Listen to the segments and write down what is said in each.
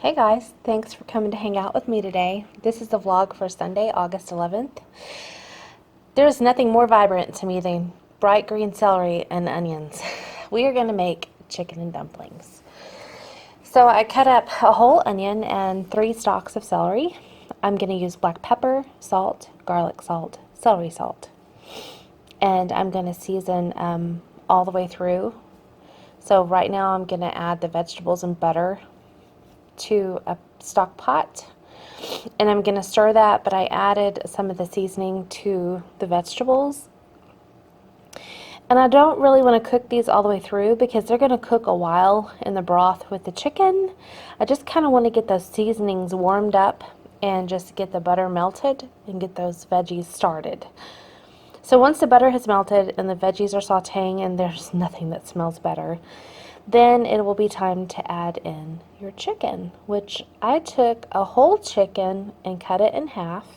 Hey guys, thanks for coming to hang out with me today. This is the vlog for Sunday, August 11th. There's nothing more vibrant to me than bright green celery and onions. We are going to make chicken and dumplings. So I cut up a whole onion and 3 stalks of celery. I'm going to use black pepper, salt, garlic salt, celery salt. And I'm going to season all the way through. So right now I'm going to add the vegetables and butter to a stock pot, and I'm going to stir that, but I added some of the seasoning to the vegetables. And I don't really want to cook these all the way through because they're going to cook a while in the broth with the chicken. I just kind of want to get those seasonings warmed up and just get the butter melted and get those veggies started. So once the butter has melted and the veggies are sauteing, and there's nothing that smells better, then it will be time to add in your chicken, which I took a whole chicken and cut it in half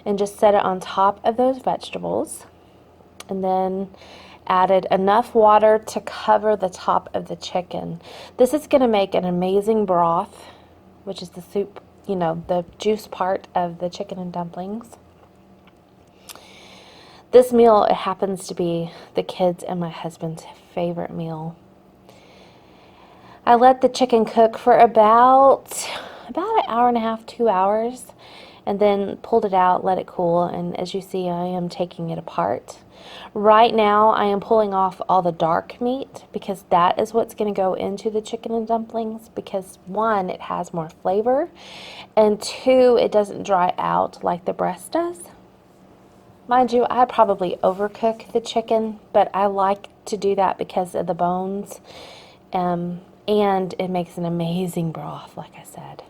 and just set it on top of those vegetables, and then added enough water to cover the top of the chicken. This is going to make an amazing broth, which is the soup, the juice part of the chicken and dumplings. This meal, it happens to be the kids and my husband's favorite meal. I let the chicken cook for about an hour and a half, 2 hours, and then pulled it out, let it cool, and as you see, I am taking it apart. Right now, I am pulling off all the dark meat because that is what's going to go into the chicken and dumplings because, 1, it has more flavor, and 2, it doesn't dry out like the breast does. Mind you, I probably overcook the chicken, but I like to do that because of the bones. And it makes an amazing broth, like I said.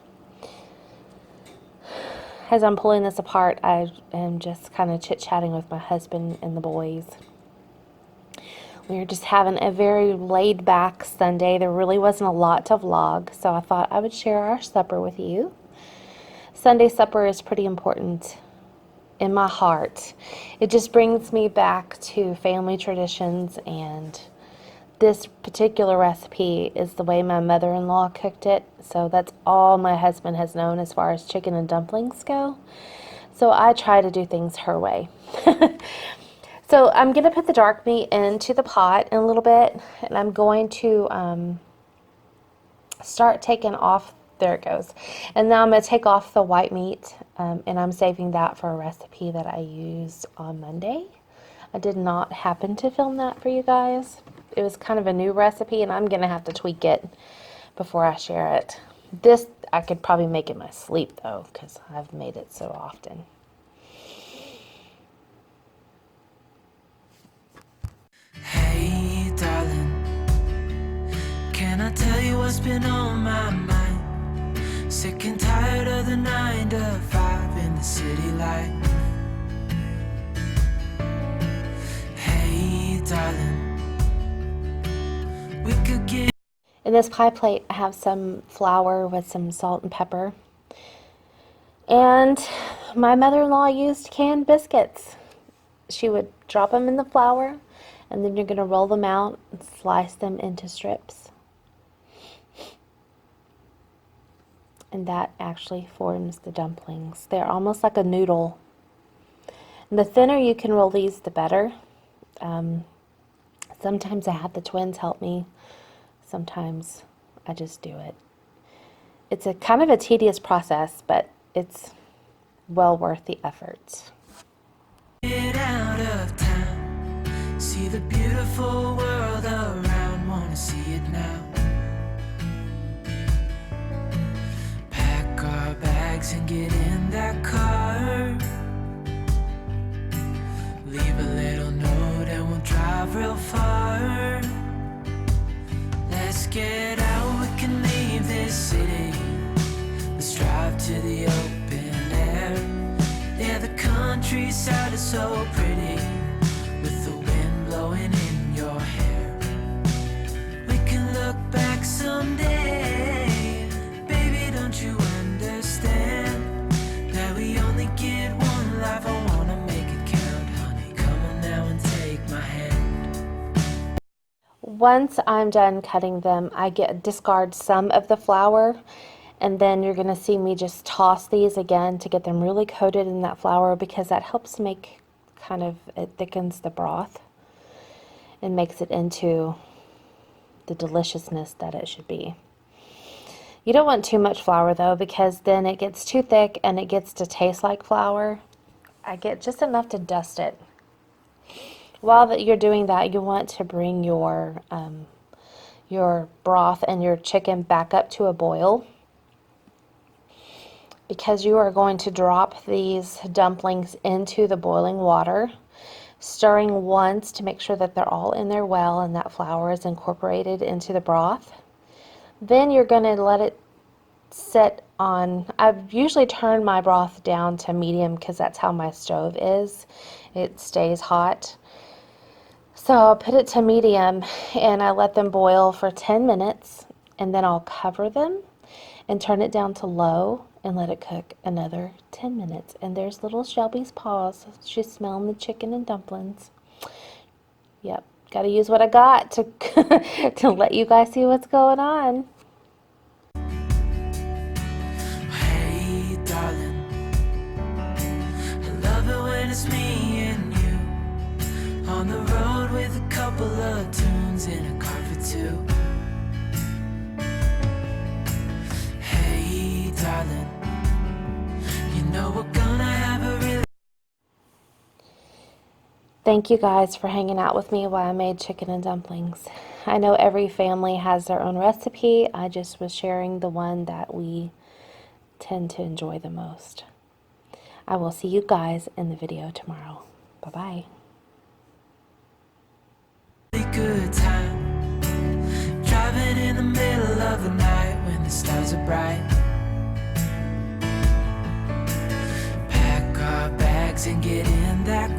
As I'm pulling this apart, I am just kind of chit-chatting with my husband and the boys. We were just having a very laid-back Sunday. There really wasn't a lot to vlog, so I thought I would share our supper with you. Sunday supper is pretty important in my heart. It just brings me back to family traditions, and this particular recipe is the way my mother-in-law cooked it, so that's all my husband has known as far as chicken and dumplings go. So I try to do things her way. So I'm going to put the dark meat into the pot in a little bit, and I'm going to start taking off, there it goes. And now I'm going to take off the white meat, and I'm saving that for a recipe that I used on Monday. I did not happen to film that for you guys. It was kind of a new recipe, and I'm going to have to tweak it before I share it. This, I could probably make in my sleep, though, because I've made it so often. Hey, darling, can I tell you what's been on my mind? Sick and tired of the 9 to 5 in the city life. Hey, darling, we could get... In this pie plate, I have some flour with some salt and pepper. And my mother-in-law used canned biscuits. She would drop them in the flour, and then you're going to roll them out and slice them into strips. And that actually forms the dumplings. They're almost like a noodle. And the thinner you can roll these, the better. Sometimes I have the twins help me. Sometimes I just do it. It's a kind of a tedious process, but it's well worth the effort. Get out of town, see the beautiful world around, wanna see it now. Pack our bags and get in that car. Leave a little note and we'll drive real far. Let's get out, we can leave this city. Let's drive to the open air. Yeah, the countryside is so pretty, with the wind blowing in your hair. We can look back someday. Baby, don't you understand that we only get one life? I wanna make it count, honey. Come on now and take my hand. Once I'm done cutting them, I discard some of the flour And then you're going to see me just toss these again to get them really coated in that flour, because that helps make it thickens the broth and makes it into the deliciousness that it should be. You don't want too much flour though, because then it gets too thick and it gets to taste like flour. I get just enough to dust it. While you're doing that, you want to bring your broth and your chicken back up to a boil, because you are going to drop these dumplings into the boiling water, stirring once to make sure that they're all in there well and that flour is incorporated into the broth. Then you're going to let it sit on, I've usually turned my broth down to medium because that's how my stove is. It stays hot. So I'll put it to medium and I let them boil for 10 minutes, and then I'll cover them and turn it down to low and let it cook another 10 minutes. And there's little Shelby's paws. She's smelling the chicken and dumplings. Yep, got to use what I got to to let you guys see what's going on. Hey, darling, I love it when it's me and you on the road with a couple of tunes in a car for two. Hey, darling, you know we're gonna have a really... Thank you guys for hanging out with me while I made chicken and dumplings. I know every family has their own recipe. I just was sharing the one that we tend to enjoy the most. I will see you guys in the video tomorrow. Bye-bye. Good time driving in the middle of the night when the stars are bright. Pack our bags and get in that